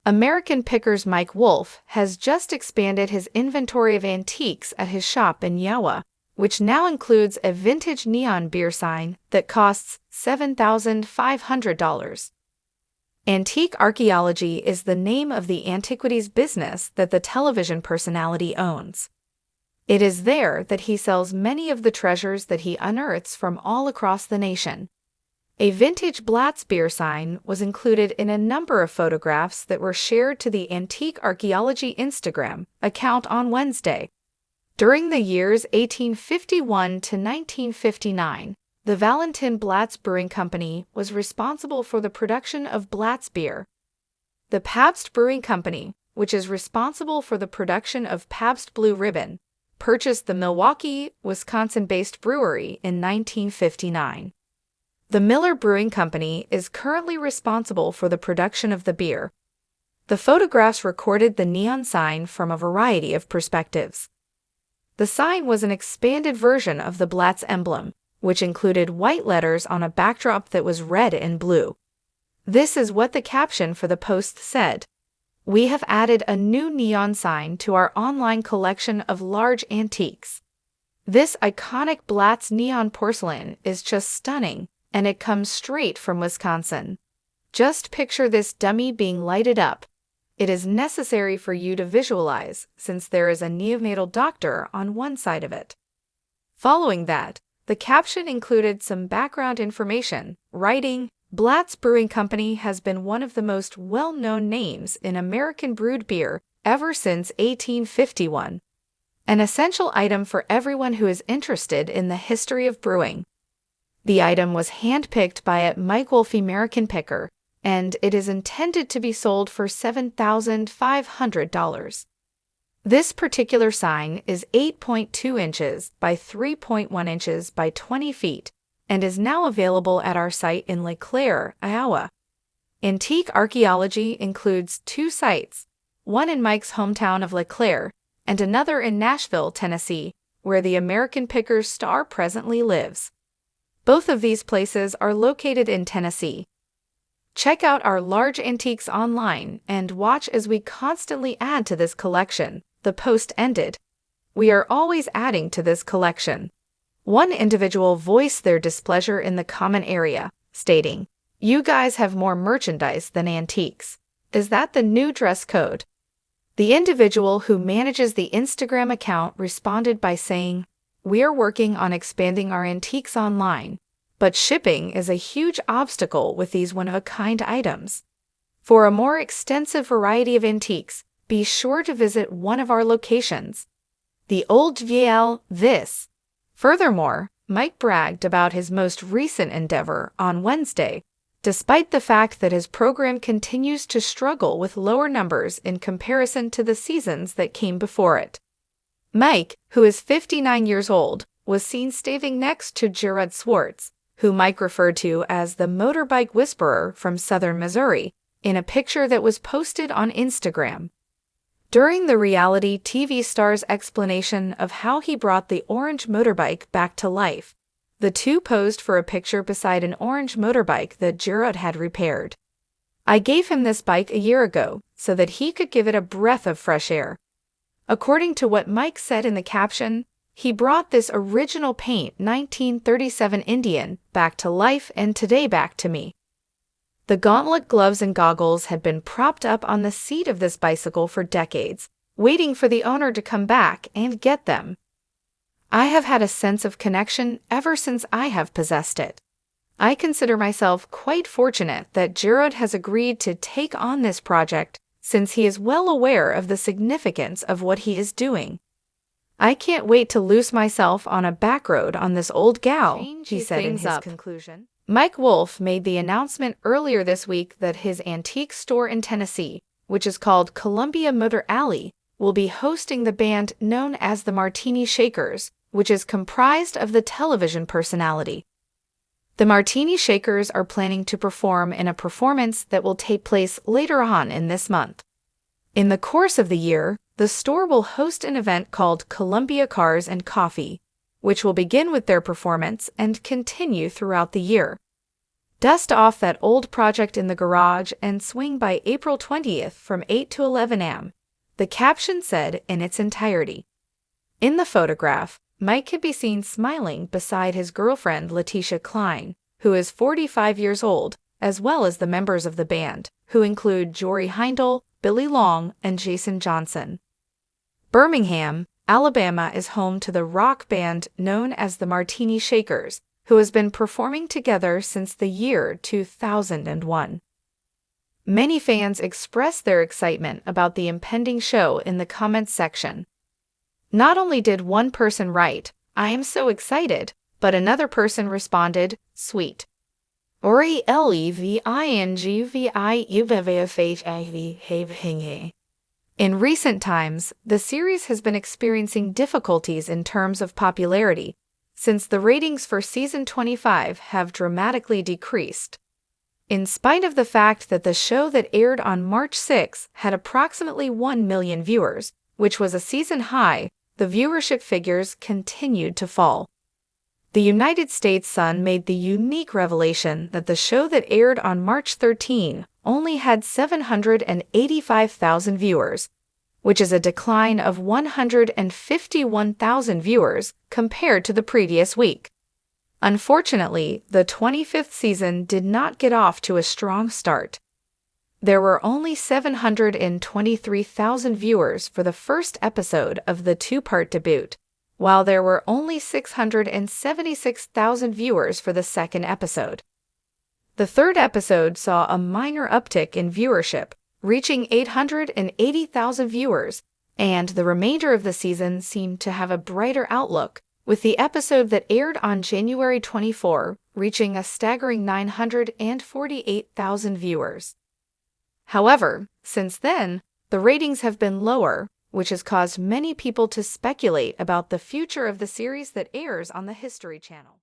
American Pickers Mike Wolfe has just expanded his inventory of antiques at his shop in Iowa, which now includes a vintage neon beer sign that costs $7,500. Antique Archaeology is the name of the antiquities business that the television personality owns. It is there that he sells many of the treasures that he unearths from all across the nation. A vintage Blatz beer sign was included in a number of photographs that were shared to the Antique Archaeology Instagram account on Wednesday. During the years 1851 to 1959, the Valentin Blatz Brewing Company was responsible for the production of Blatz beer. The Pabst Brewing Company, which is responsible for the production of Pabst Blue Ribbon, purchased the Milwaukee, Wisconsin-based brewery in 1959. The Miller Brewing Company is currently responsible for the production of the beer. The photographs recorded the neon sign from a variety of perspectives. The sign was an expanded version of the Blatz emblem, which included white letters on a backdrop that was red and blue. This is what the caption for the post said: "We have added a new neon sign to our online collection of large antiques. This iconic Blatz neon porcelain is just stunning, and it comes straight from Wisconsin. Just picture this dummy being lighted up. It is necessary for you to visualize, since there is a neonatal doctor on one side of it." Following that, the caption included some background information, writing, "Blatz Brewing Company has been one of the most well-known names in American brewed beer ever since 1851. An essential item for everyone who is interested in the history of brewing." The item was handpicked by a Mike Wolfe American Picker, and it is intended to be sold for $7,500. This particular sign is 8.2 inches by 3.1 inches by 20 feet and is now available at our site in LeClaire, Iowa. Antique Archaeology includes 2 sites, one in Mike's hometown of LeClaire and another in Nashville, Tennessee, where the American Pickers star presently lives. Both of these places are located in Tennessee. Check out our large antiques online and watch as we constantly add to this collection, the post ended. "We are always adding to this collection." One individual voiced their displeasure in the comment area, stating, "You guys have more merchandise than antiques. Is that the new dress code?" The individual who manages the Instagram account responded by saying, "We are working on expanding our antiques online, but shipping is a huge obstacle with these one-of-a-kind items. For a more extensive variety of antiques, be sure to visit one of our locations. The Old Willl, this." Furthermore, Mike bragged about his most recent endeavor on Wednesday, despite the fact that his program continues to struggle with lower numbers in comparison to the seasons that came before it. Mike, who is 59 years old, was seen standing next to Jared Swartz, who Mike referred to as the motorbike whisperer from southern Missouri, in a picture that was posted on Instagram. During the reality TV star's explanation of how he brought the orange motorbike back to life, the two posed for a picture beside an orange motorbike that Jared had repaired. "I gave him this bike a year ago so that he could give it a breath of fresh air." According to what Mike said in the caption, he brought this original paint 1937 Indian back to life and today back to me. The gauntlet gloves and goggles had been propped up on the seat of this bicycle for decades, waiting for the owner to come back and get them. "I have had a sense of connection ever since I have possessed it. I consider myself quite fortunate that Jared has agreed to take on this project since he is well aware of the significance of what he is doing. I can't wait to loose myself on a back road on this old gal," he said in his conclusion. Mike Wolfe made the announcement earlier this week that his antique store in Tennessee, which is called Columbia Motor Alley, will be hosting the band known as the Martini Shakers, which is comprised of the television personality. The Martini Shakers are planning to perform in a performance that will take place later on in this month. In the course of the year, the store will host an event called Columbia Cars and Coffee, which will begin with their performance and continue throughout the year. Dust off that old project in the garage and swing by April 20th from 8 to 11 a.m., the caption said in its entirety. In the photograph, Mike could be seen smiling beside his girlfriend Letitia Klein, who is 45 years old, as well as the members of the band, who include Jory Heindel, Billy Long, and Jason Johnson. Birmingham, Alabama is home to the rock band known as the Martini Shakers, who has been performing together since the year 2001. Many fans expressed their excitement about the impending show in the comments section. Not only did one person write, "I am so excited," but another person responded, "Sweet." In recent times, the series has been experiencing difficulties in terms of popularity, since the ratings for season 25 have dramatically decreased. In spite of the fact that the show that aired on March 6 had approximately 1 million viewers, which was a season high, the viewership figures continued to fall. The United States Sun made the unique revelation that the show that aired on March 13 only had 785,000 viewers, which is a decline of 151,000 viewers compared to the previous week. Unfortunately, the 25th season did not get off to a strong start. There were only 723,000 viewers for the first episode of the two-part debut, while there were only 676,000 viewers for the second episode. The third episode saw a minor uptick in viewership, reaching 880,000 viewers, and the remainder of the season seemed to have a brighter outlook, with the episode that aired on January 24 reaching a staggering 948,000 viewers. However, since then, the ratings have been lower, which has caused many people to speculate about the future of the series that airs on the History Channel.